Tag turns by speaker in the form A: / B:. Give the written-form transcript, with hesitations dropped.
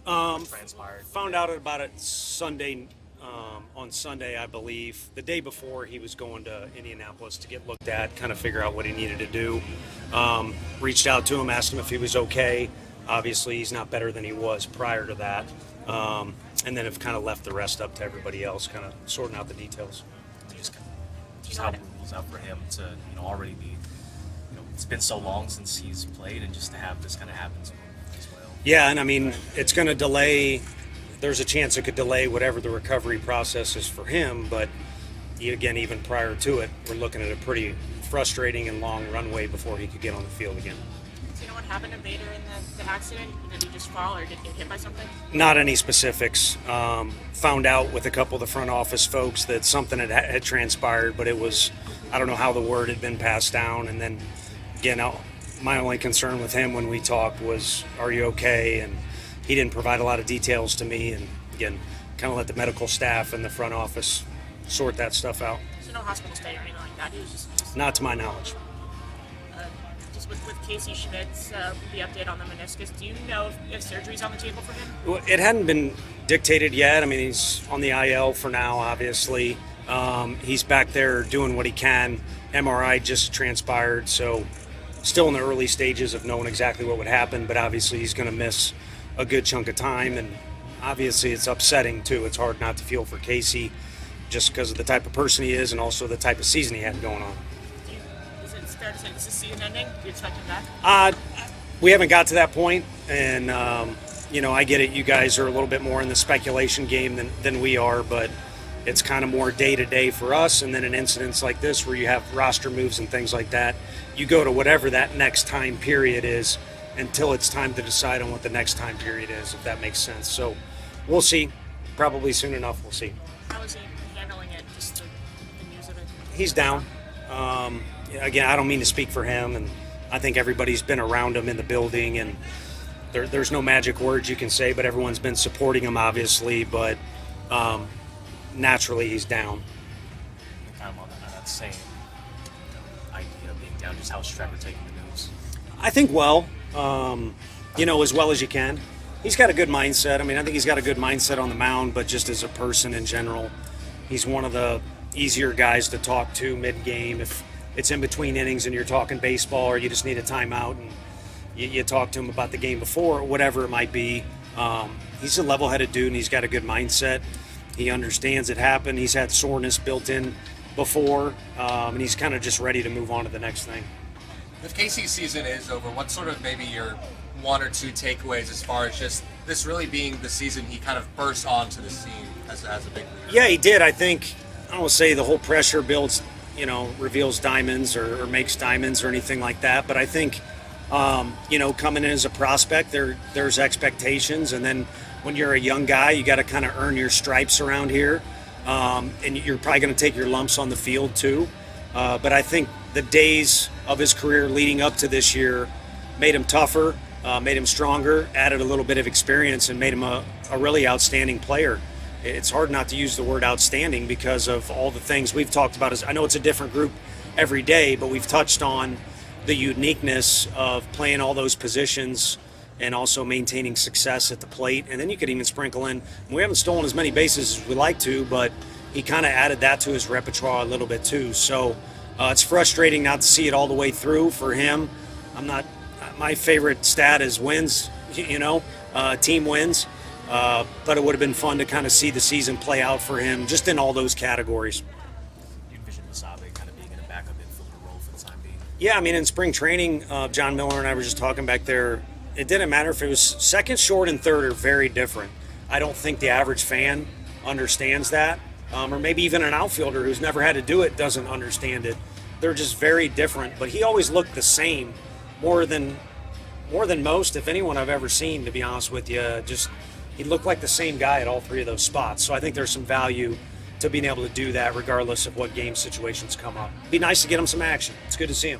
A: Transpired.
B: Found out about it Sunday, on Sunday, I believe. The day before, he was going to Indianapolis to get looked at, kind of figure out what he needed to do. Reached out to him, asked him if he was okay. Obviously, he's not better than he was prior to that. And then have kind of left the rest up to everybody else, kind of sorting out the details.
A: Just how brutal is that for him to, already be, it's been so long since he's played, and just to have this kind of happen to him as well.
B: Yeah, and I mean, it's going to delay. There's a chance it could delay whatever the recovery process is for him, but again, even prior to it, we're looking at a pretty frustrating and long runway before he could get on the field again.
C: Do you know what happened to Vader in the accident? Did he just fall or did he get hit by something?
B: Not any specifics. Found out with a couple of the front office folks that something had transpired, but it was, I don't know how the word had been passed down. And then, again, my only concern with him when we talked was, are you okay? And he didn't provide a lot of details to me. And again, kind of let the medical staff and the front office sort that stuff out.
C: So no hospital stay or anything like that? He was just
B: Not to my knowledge.
C: Just with Casey Schmitt, the update on the meniscus, do you know if surgery's on the table for him?
B: Well, it hadn't been dictated yet. I mean, he's on the IL for now, obviously. He's back there doing what he can. MRI just transpired, so still in the early stages of knowing exactly what would happen, but obviously he's going to miss a good chunk of time, and obviously it's upsetting too. It's hard not to feel for Casey just because of the type of person he is and also the type of season he had going on.
C: Is it fair to say this is season ending? Do you expect him back?
B: We haven't got to that point, and I get it. You guys are a little bit more in the speculation game than we are, but it's kind of more day-to-day for us. And then in incidents like this where you have roster moves and things like that, you go to whatever that next time period is until it's time to decide on what the next time period is, if that makes sense. So we'll see. Probably soon enough, we'll see.
C: How is he handling it, just the news of it?
B: He's down. Again, I don't mean to speak for him, and I think everybody's been around him in the building, and there's no magic words you can say, but everyone's been supporting him, obviously, but naturally he's down.
A: Kind of on that same idea of being down, just how's Trevor taking the news?
B: I think well, as well as you can. He's got a good mindset. I mean, I think he's got a good mindset on the mound, but just as a person in general, he's one of the easier guys to talk to mid-game. If it's in between innings and you're talking baseball or you just need a timeout and you talk to him about the game before or whatever it might be, he's a level-headed dude and he's got a good mindset. He understands it happened. He's had soreness built in before, and he's kind of just ready to move on to the next thing.
D: If Casey's season is over, what's sort of maybe your one or two takeaways as far as just this really being the season he kind of burst onto the scene as a big leader? Yeah,
B: he did. I think, I don't want to say the whole pressure builds, reveals diamonds or makes diamonds or anything like that, but I think, coming in as a prospect, there's expectations, and then when you're a young guy, you got to kind of earn your stripes around here, and you're probably going to take your lumps on the field too. But I think the days of his career leading up to this year made him tougher, made him stronger, added a little bit of experience, and made him a really outstanding player. It's hard not to use the word outstanding because of all the things we've talked about. I know it's a different group every day, but we've touched on the uniqueness of playing all those positions and also maintaining success at the plate. And then you could even sprinkle in, we haven't stolen as many bases as we like to, but he kind of added that to his repertoire a little bit too. So it's frustrating not to see it all the way through for him. My favorite stat is wins, team wins. But it would have been fun to kind of see the season play out for him just in all those categories.
A: You envision Masabe kind of being in a backup infielder role for the time being?
B: Yeah, I mean, in spring training, John Miller and I were just talking back there. It didn't matter if it was second, short, and third are very different. I don't think the average fan understands that, or maybe even an outfielder who's never had to do it doesn't understand it. They're just very different. But he always looked the same, more than most, if anyone I've ever seen, to be honest with you. He looked like the same guy at all three of those spots. So I think there's some value to being able to do that regardless of what game situations come up. Be nice to get him some action. It's good to see him.